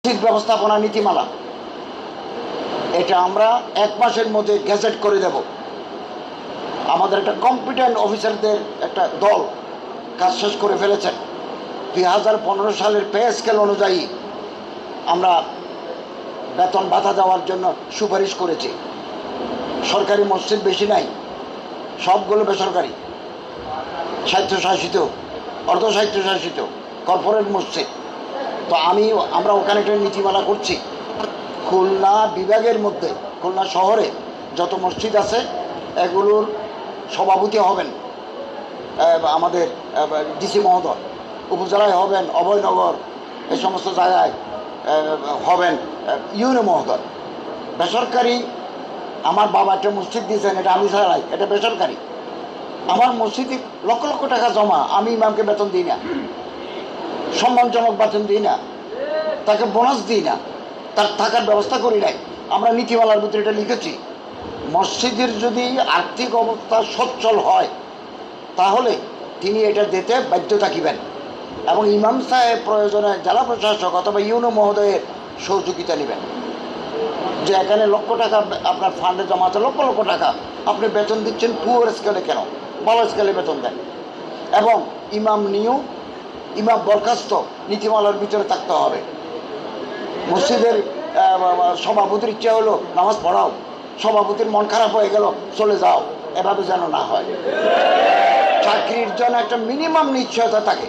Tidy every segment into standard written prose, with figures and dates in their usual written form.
মসজিদ ব্যবস্থাপনা নীতিমালা, এটা আমরা 1 মাসের মধ্যে গেজেট করে দেব। আমাদের একটা কম্পিটেন্ট অফিসারদের একটা দল কাজ শেষ করে ফেলেছেন। 2015 সালের পে স্কেল অনুযায়ী আমরা বেতন ভাতা দেওয়ার জন্য সুপারিশ করেছি। সরকারি মসজিদ বেশি নাই, সবগুলো বেসরকারি, স্বায়ত্তশাসিত, অর্ধস্বায়ত্তশাসিত কর্পোরেট মসজিদ। তো আমরা ওখানে একটা নীতিমালা করছি। খুলনা বিভাগের মধ্যে, খুলনা শহরে যত মসজিদ আছে এগুলোর সভাপতি হবেন আমাদের ডিসি মহোদয়, উপজেলায় হবেন অভয়নগর, এই সমস্ত জায়গায় হবেন ইউনো মহোদয়। বেসরকারি, আমার বাবা একটা মসজিদ দিয়েছেন, এটা আমি চালাই, এটা বেসরকারি। আমার মসজিদে লক্ষ লক্ষ টাকা জমা, আমি ইমামকে বেতন দিই না, সম্মানজনক বেতন দিই না, তাকে বোনাস দিই না, তার থাকার ব্যবস্থা করি নাই। আমরা নীতিমালার ভিতরে এটা লিখেছি, মসজিদের যদি আর্থিক অবস্থা সচ্ছল হয় তাহলে তিনি এটা দিতে বাধ্য থাকিবেন, এবং ইমাম সাহেব প্রয়োজনে জেলা প্রশাসক অথবা ইউনো মহোদয়ের সহযোগিতা নেবেন। যে এখানে লক্ষ টাকা আপনার ফান্ডে জমা আছে, লক্ষ লক্ষ টাকা, আপনি বেতন দিচ্ছেন পুয়ার স্কেলে, কেন বড় স্কেলে বেতন দেন। এবং ইমাম নিয়োগ, ইমাম বরখাস্ত নীতিমালার ভিতরে থাকতে হবে। মসজিদের সভাপতির ইচ্ছা হলো নামাজ পড়াও, সভাপতির মন খারাপ হয়ে গেল চলে যাও, এভাবে যেন না হয়। চাকরির জন্য একটা মিনিমাম নিশ্চয়তা থাকে।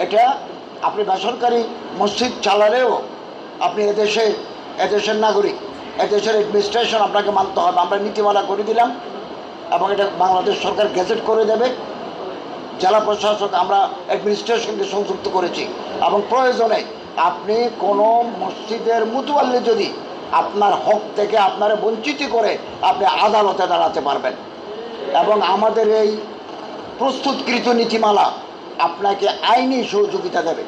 এটা আপনি বেসরকারি মসজিদ চালালেও আপনি এদেশের নাগরিক, এদেশের অ্যাডমিনিস্ট্রেশন আপনাকে মানতে হবে। আমরা নীতিমালা করে দিলাম এবং এটা বাংলাদেশ সরকার গেজেট করে দেবে। জেলা প্রশাসক আমরা অ্যাডমিনিস্ট্রেশনকে সংযুক্ত করেছি, এবং প্রয়োজনে আপনি কোনো মসজিদের মুতুয়াল্লি যদি আপনার হক থেকে আপনারা বঞ্চিত করে আপনি আদালতে দাঁড়াতে পারবেন। এবং আমাদের এই প্রস্তুতকৃত নীতিমালা আপনাকে আইনি সহযোগিতা দেবে।